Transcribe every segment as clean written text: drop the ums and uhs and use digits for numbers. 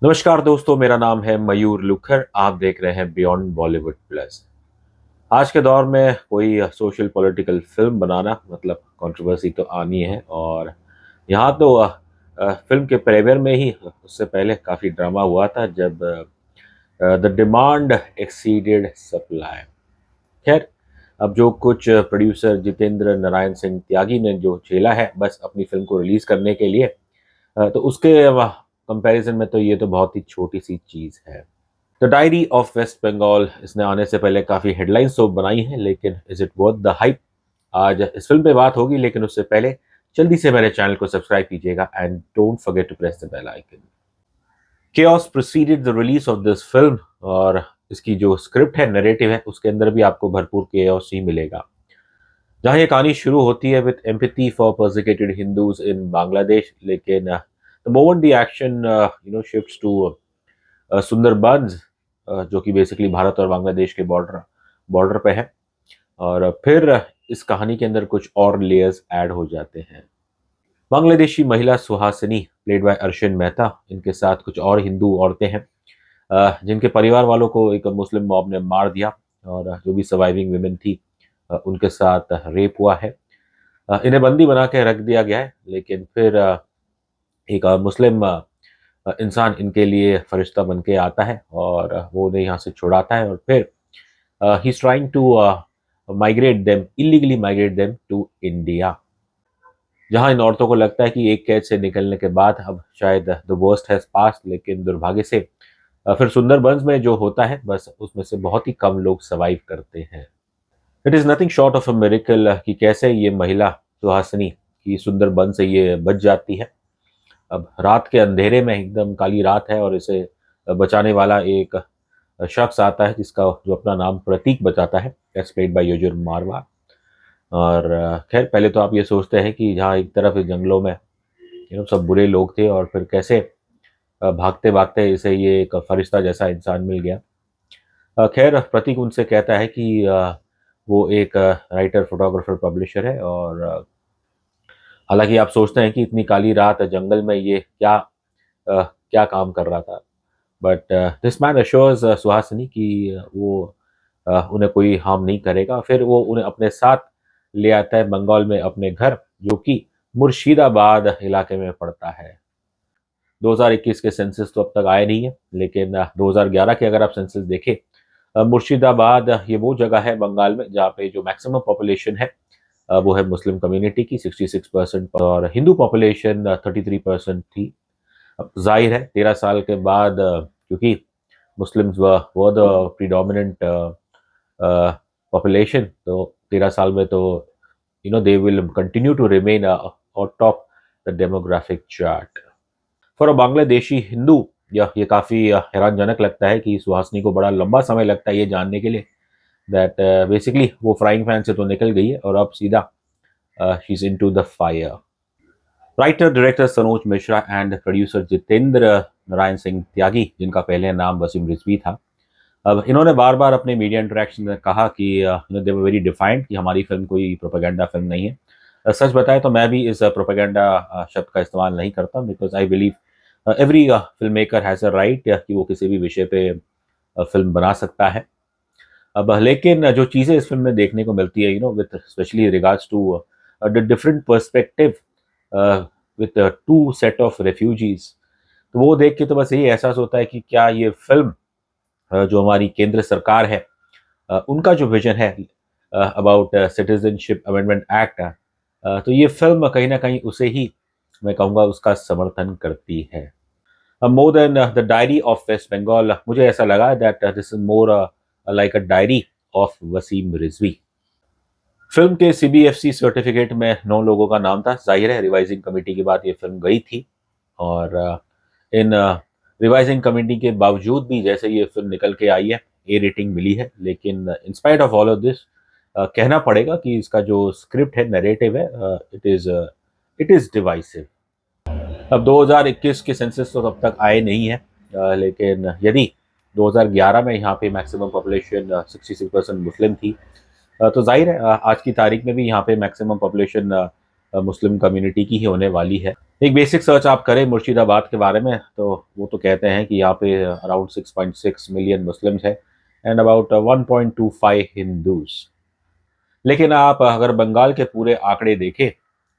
नमस्कार दोस्तों, मेरा नाम है मयूर लुखर। आप देख रहे हैं बियॉन्ड बॉलीवुड प्लस। आज के दौर में कोई सोशल पॉलिटिकल फिल्म बनाना मतलब कंट्रोवर्सी तो आनी है। और यहाँ तो फिल्म के प्रीमियर में ही उससे पहले काफ़ी ड्रामा हुआ था जब द डिमांड एक्सीडेड सप्लाई। खैर, अब जो कुछ प्रोड्यूसर जितेंद्र नारायण सिंह त्यागी ने जो झेला है बस अपनी फिल्म को रिलीज़ करने के लिए, तो उसके कंपैरिजन में तो ये तो बहुत ही छोटी सी चीज़ है। The diary of West Bengal इसने आने से पहले काफ़ी हेडलाइंस तो बनाई हैं, लेकिन is it worth the hype? आज इस फिल्म पे बात होगी, लेकिन उससे पहले जल्दी से मेरे चैनल को सब्सक्राइब कीजिएगा and don't forget to press the bell icon. Chaos preceded the release of this film, और इसकी जो स्क्रिप्ट है, नैरेटिव है, उसके अंदर भी आपको भरपूर केओस ही मिलेगा। जहाँ ये कहानी शुरू होती है with empathy for persecuted Hindus in Bangladesh, लेकिन the moment the action shifts to Sundarbans, जो कि बेसिकली भारत और बांग्लादेश के बॉर्डर बॉर्डर पे है। और फिर इस कहानी के अंदर कुछ और लेयर्स ऐड हो जाते हैं। बांग्लादेशी महिला सुहासिनी प्लेड बाय अर्शन मेहता, इनके साथ कुछ और हिंदू औरतें हैं जिनके परिवार वालों को एक मुस्लिम मॉब ने मार दिया, और जो भी सर्वाइविंग विमेन थी उनके साथ रेप हुआ है। इन्हें बंदी बना के रख दिया गया है, लेकिन फिर एक मुस्लिम इंसान इनके लिए फरिश्ता बन के आता है और वो उन्हें यहाँ से छुड़ाता है, और फिर he is trying to migrate them, illegally migrate them to India. जहाँ इन औरतों को लगता है कि एक कैद से निकलने के बाद अब शायद द वर्स्ट हैज पास्ट, लेकिन दुर्भाग्य से फिर सुंदरबंस में जो होता है बस उसमें से बहुत ही कम लोग सर्वाइव करते हैं। It is nothing short of a miracle कि कैसे ये महिला सुहासिनी की सुंदरबन से ये बच जाती है। अब रात के अंधेरे में, एकदम काली रात है, और इसे बचाने वाला एक शख्स आता है जिसका जो अपना नाम प्रतीक बताता है, दैट्स प्लेड बाय युजुर मारवा। और खैर, पहले तो आप ये सोचते हैं कि जहाँ एक तरफ इस जंगलों में सब बुरे लोग थे, और फिर कैसे भागते भागते इसे ये एक फरिश्ता जैसा इंसान मिल गया। खैर, प्रतीक उनसे कहता है कि वो एक राइटर, फोटोग्राफर, पब्लिशर है। और हालांकि आप सोचते हैं कि इतनी काली रात जंगल में ये क्या काम कर रहा था, but this man assures Suhasini कि वो उन्हें कोई हार्म नहीं करेगा। फिर वो उन्हें अपने साथ ले आता है बंगाल में, अपने घर, जो कि मुर्शिदाबाद इलाके में पड़ता है। 2021 के सेंसस तो अब तक आए नहीं है, लेकिन 2011 के अगर आप सेंसस देखें, मुर्शिदाबाद ये वो जगह है बंगाल में जहाँ पे जो मैक्सिमम पॉपुलेशन है वो है मुस्लिम कम्युनिटी की 66%, और हिंदू पॉपुलेशन 33% थी। अब जाहिर है 13 साल के बाद, क्योंकि Muslims were the predominant population, तो 13 साल में तो they will continue to remain on top the demographic chart. For a Bangladeshi Hindu, ये काफ़ी हैरानजनक लगता है कि सुहासिनी को बड़ा लंबा समय लगता है ये जानने के लिए दैट बेसिकली वो फ्राइंग पैन से तो निकल गई है और अब सीधा she is into the fire. Writer director Sanoj Mishra and producer Jitendra Narayan Singh Tyagi, जिनका पहले नाम वसीम रिजवी था, अब इन्होंने बार बार अपने मीडिया इंटरेक्शन में कहा कि दे वर वेरी डिफाइंड कि हमारी फिल्म कोई प्रोपेगेंडा फिल्म नहीं है। सच बताएं तो मैं भी इस प्रोपेगेंडा शब्द का इस्तेमाल नहीं करता, because I believe every film maker has a right कि वो किसी भी विषय पे फिल्म बना सकता है। अब लेकिन जो चीज़ें इस फिल्म में देखने को मिलती है, with specially regards to the different perspective with to set of refugees, तो वो देख के तो बस यही एहसास होता है कि क्या ये फिल्म जो हमारी केंद्र सरकार है उनका जो विजन है अबाउट सिटीजनशिप अमेंडमेंट एक्ट, तो ये फिल्म कहीं ना कहीं उसे ही, मैं कहूँगा, उसका समर्थन करती है। More than the diary of West Bengal, मुझे ऐसा लगा that this is more like a diary of Wasim Rizvi. Film के सीबीएफसी सर्टिफिकेट में 9 लोगों का नाम था। जाहिर है रिवाइजिंग कमेटी के बाद ये फिल्म गई थी, और इन रिवाइजिंग कमेटी के बावजूद भी जैसे ये फिल्म निकल के आई है, ए रेटिंग मिली है। लेकिन in spite of all of this, कहना पड़ेगा कि इसका जो स्क्रिप्ट है, नैरेटिव है, इट इज़ डिवाइसिव। अब 2021 के सेंसस तो तब तक आए नहीं है, लेकिन यदि 2011 में यहाँ पे मैक्सिमम पॉपुलेशन 66% मुस्लिम थी, तो जाहिर है आज की तारीख में भी यहाँ पे मैक्सिमम पॉपुलेशन मुस्लिम कम्युनिटी की ही होने वाली है। एक बेसिक सर्च आप करें मुर्शिदाबाद के बारे में तो वो तो कहते हैं कि यहाँ पे अराउंड 6.6 मिलियन मुस्लिम्स हैं एंड अबाउट 1.25 हिंदूज। लेकिन आप अगर बंगाल के पूरे आंकड़े देखें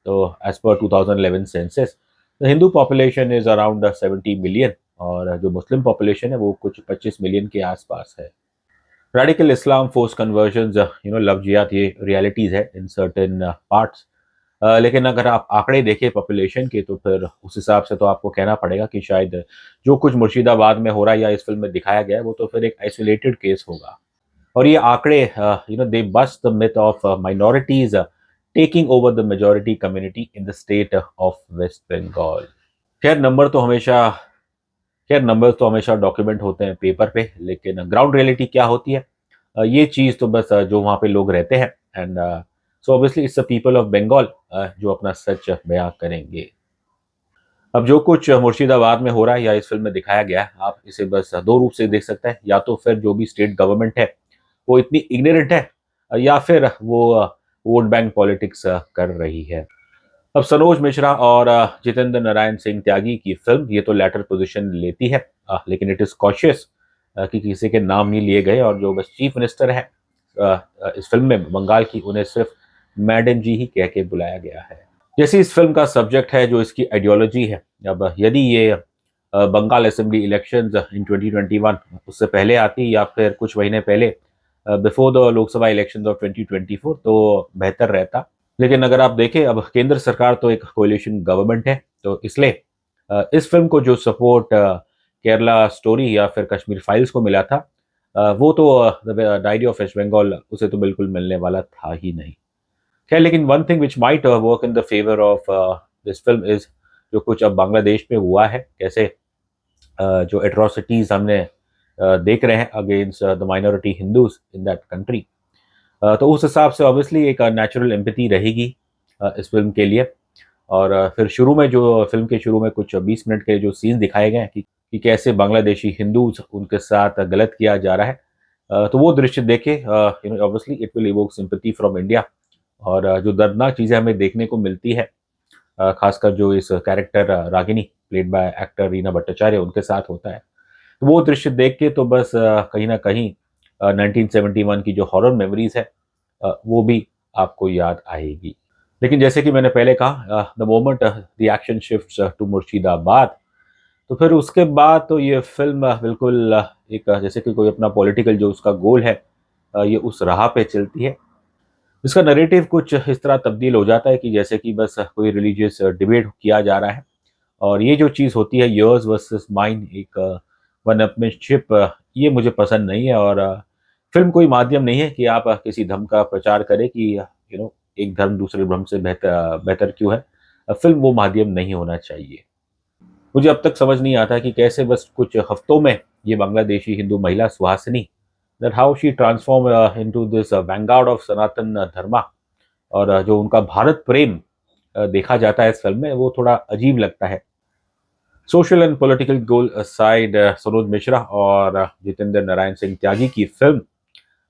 तो as per 2011 census the Hindu population is around 70 million और जो मुस्लिम पॉपुलेशन है वो कुछ 25 मिलियन के आसपास है। रेडिकल इस्लाम फोर्स कन्वर्जन लफ्जियात ये रियलिटीज है इन सर्टेन पार्ट्स। लेकिन अगर आप आंकड़े देखें पॉपुलेशन के तो फिर उस हिसाब से तो आपको कहना पड़ेगा कि शायद जो कुछ मुर्शिदाबाद में हो रहा है या इस फिल्म में दिखाया गया है वो तो फिर एक आइसोलेटेड केस होगा। और ये आंकड़े they bust the myth of minorities taking over the majority community in the state of West Bengal. खैर नंबर तो हमेशा खैर नंबर्स तो हमेशा डॉक्यूमेंट होते हैं पेपर पे, लेकिन ग्राउंड रियलिटी क्या होती है ये चीज़ तो बस जो वहाँ पे लोग रहते हैं and so obviously it's the people of Bengal जो अपना सच बयां करेंगे। अब जो कुछ मुर्शिदाबाद में हो रहा है या इस फिल्म में दिखाया गया है आप इसे बस दो रूप से देख सकते हैं, या तो फिर जो भी स्टेट गवर्नमेंट है वो इतनी इग्नोरेंट है या फिर वो वोट बैंक पॉलिटिक्स कर रही है। अब सरोज मिश्रा और जितेंद्र नारायण सिंह त्यागी की फिल्म ये तो लेटर पोजीशन लेती है, लेकिन इट इज कॉशियस कि किसी के नाम नहीं लिए गए और जो बस चीफ मिनिस्टर है इस फिल्म में बंगाल की उन्हें सिर्फ मैडम जी ही कह के बुलाया गया है। जैसे इस फिल्म का सब्जेक्ट है जो इसकी आइडियोलॉजी है, अब यदि ये बंगाल असेंबली इलेक्शंस इन 2021 उससे पहले आती या फिर कुछ महीने पहले before the Lok Sabha elections of 2024 तो बेहतर रहता। लेकिन अगर आप देखें अब केंद्र सरकार तो एक कोalition गवर्नमेंट है तो इसलिए इस फिल्म को जो सपोर्ट केरला स्टोरी या फिर कश्मीर फाइल्स को मिला था वो तो the diary of West Bengal उसे तो बिल्कुल मिलने वाला था ही नहीं। खैर लेकिन one thing which might work in the favour of this film is जो कुछ अब बांग्लादेश में हुआ है, कैसे जो एट्रोसिटीज हमने देख रहे हैं against the minority Hindus in that country. तो उस हिसाब से ऑब्वियसली एक नेचुरल एम्पैथी रहेगी इस फिल्म के लिए। और फिर शुरू में जो फिल्म के शुरू में कुछ 20 मिनट के जो सीन्स दिखाए गए हैं कि कैसे बांग्लादेशी हिंदूज उनके साथ गलत किया जा रहा है, तो वो दृश्य देखे obviously it will evoke sympathy from India. और जो दर्दनाक चीज़ें हमें देखने को मिलती है खासकर जो इस character Ragini played by actor Reena Bhattacharya उनके साथ होता है, तो वो दृश्य देख के तो बस कहीं ना कहीं 1971 की जो हॉरर मेमोरीज है वो भी आपको याद आएगी। लेकिन जैसे कि मैंने पहले कहा the moment the action shifts to Murshidabad तो फिर उसके बाद तो ये फिल्म बिल्कुल एक जैसे कि कोई अपना पॉलिटिकल जो उसका गोल है ये उस राह पे चलती है। इसका नरेटिव कुछ इस तरह तब्दील हो जाता है कि जैसे कि बस कोई रिलीजियस डिबेट किया जा रहा है और ये जो चीज़ होती है योर्स वर्सेस माइन एक वन अपमेंटशिप, ये मुझे पसंद नहीं है। और फिल्म कोई माध्यम नहीं है कि आप किसी धर्म का प्रचार करें कि एक धर्म दूसरे धर्म से बेहतर बेहतर क्यों है। फिल्म वो माध्यम नहीं होना चाहिए। मुझे अब तक समझ नहीं आता कि कैसे बस कुछ हफ्तों में ये बांग्लादेशी हिंदू महिला Suhasini that how she transform into this vanguard of Sanatan Dharma और जो उनका भारत प्रेम देखा जाता है इस फिल्म में वो थोड़ा अजीब लगता है। Social and political goal side Saroj Mishra और जितेंद्र नारायण सिंह त्यागी की फिल्म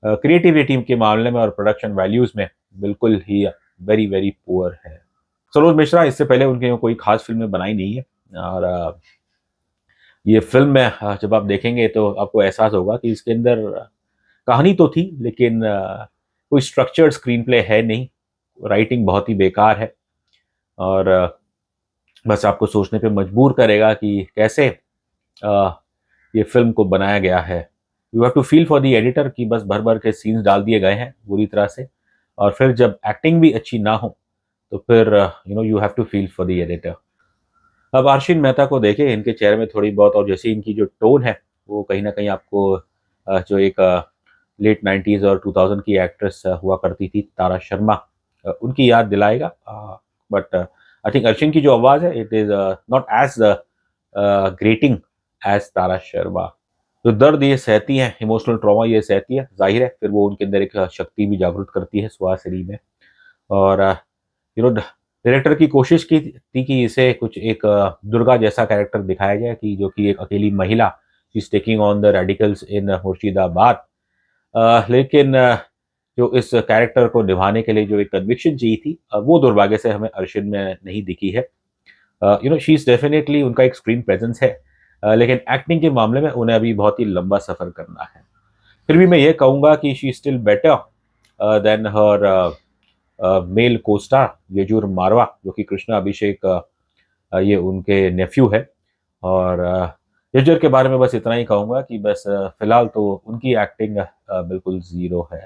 क्रिएटिविटी के मामले में और प्रोडक्शन वैल्यूज में बिल्कुल ही वेरी वेरी पुअर है। सरोज मिश्रा इससे पहले उनके कोई खास फिल्में बनाई नहीं है और ये फिल्म में जब आप देखेंगे तो आपको एहसास होगा कि इसके अंदर कहानी तो थी लेकिन कोई स्ट्रक्चर्ड स्क्रीन प्ले है नहीं, राइटिंग बहुत ही बेकार है और बस आपको सोचने पे मजबूर करेगा कि कैसे अ, ये फिल्म को बनाया गया है। You have to feel for the editor कि बस भर भर के सीन्स डाल दिए गए हैं बुरी तरह से और फिर जब एक्टिंग भी अच्छी ना हो तो फिर you have to feel for the editor. अब आर्शिन मेहता को देखें, इनके चेहरे में थोड़ी बहुत और जैसे इनकी जो टोन है वो कहीं ना कहीं आपको जो एक लेट 90s और 2000 की एक्ट्रेस हुआ करती थी तारा शर्मा उनकी याद दिलाएगा। बट आई थिंक अर्शिन की जो आवाज़ है it is not as grating as Tara Sharma. जो दर्द ये सहती हैं, इमोशनल ट्रॉमा ये सहती है, जाहिर है फिर वो उनके अंदर एक शक्ति भी जागृत करती है सुहासिनी में। और डायरेक्टर की कोशिश की थी कि इसे कुछ एक दुर्गा जैसा कैरेक्टर दिखाया जाए कि जो कि एक अकेली महिला is taking on the radicals in Murshidabad. लेकिन जो इस कैरेक्टर को निभाने के लिए जो एक कन्विक्शन चाहिए थी वो दुर्भाग्य से हमें अर्शिद में नहीं दिखी है। शी इज़ डेफिनेटली उनका एक स्क्रीन प्रेजेंस है, लेकिन एक्टिंग के मामले में उन्हें अभी बहुत ही लंबा सफ़र करना है। फिर भी मैं ये कहूँगा कि she is still better than her male co-star Yajur Marwah, जो कि कृष्णा अभिषेक ये उनके नेफ्यू है। और यजुर के बारे में बस इतना ही कहूँगा कि बस फिलहाल तो उनकी एक्टिंग बिल्कुल ज़ीरो है।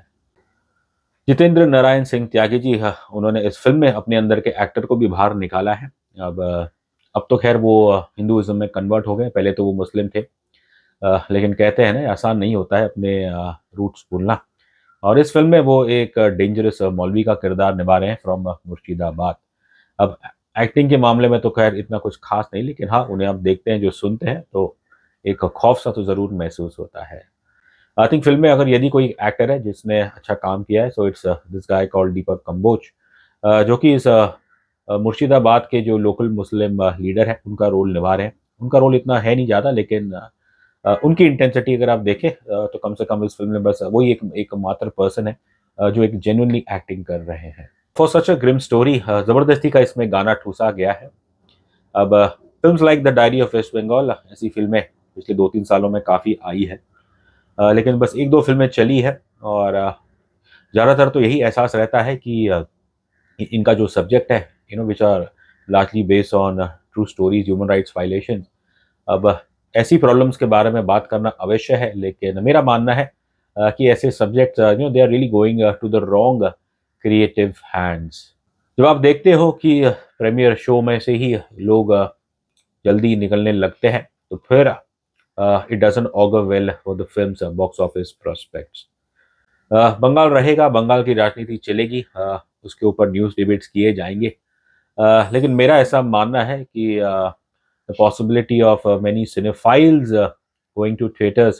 जितेंद्र नारायण सिंह त्यागी जी, उन्होंने इस फ़िल्म में अपने अंदर के एक्टर को भी बाहर निकाला है। अब तो ख़ैर वो हिंदुइज़्म में कन्वर्ट हो गए, पहले तो वो मुस्लिम थे। लेकिन कहते हैं ना, आसान नहीं होता है अपने रूट्स भूलना। और इस फ़िल्म में वो एक डेंजरस मौलवी का किरदार निभा रहे हैं फ्रॉम मुर्शिदाबाद। अब एक्टिंग के मामले में तो ख़ैर इतना कुछ ख़ास नहीं, लेकिन हाँ, उन्हें आप देखते हैं, जो सुनते हैं, तो एक खौफ़-सा तो ज़रूर महसूस होता है। आई थिंक फ़िल्म में अगर यदि कोई एक्टर है जिसने अच्छा काम किया है, so it's this guy called Deepak Kamboj, जो कि इस मुर्शिदाबाद के जो लोकल मुस्लिम लीडर हैं, उनका रोल निभा रहे हैं। उनका रोल इतना है नहीं ज़्यादा, लेकिन उनकी इंटेंसिटी अगर आप देखें, तो कम से कम इस फ़िल्म में बस वही एकमात्र पर्सन है जो एक जेन्युइनली एक्टिंग कर रहे हैं। For such a grim story, ज़बरदस्ती का इसमें गाना ठूँसा गया है। अब films like the diary of West Bengal, ऐसी फ़िल्में पिछले 2-3 सालों में काफ़ी आई हैं। लेकिन बस 1-2 फ़िल्में चली हैं, और ज़्यादातर तो यही एहसास रहता है कि इनका जो सब्जेक्ट है, which are largely based on true stories, human rights violations. अब ऐसी प्रॉब्लम्स के बारे में बात करना अवश्य है, लेकिन मेरा मानना है कि ऐसे subjects, they are really going to the wrong creative hands. जब आप देखते हो कि प्रीमियर शो में से ही लोग जल्दी निकलने लगते हैं, तो फिर it doesn't augur well for the films box office prospects. Bengal रहेगा, बंगाल की राजनीति चलेगी, उसके ऊपर न्यूज़ डिबेट्स किए जाएँगे। लेकिन मेरा ऐसा मानना है कि the possibility of many cinephiles going to theaters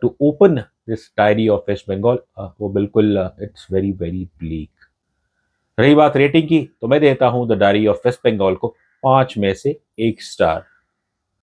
to open this Diary of West Bengal, वो बिल्कुल इट्स वेरी वेरी ब्लीक। रही बात रेटिंग की, तो मैं देता हूँ the diary of West Bengal को 5 में से 1 स्टार।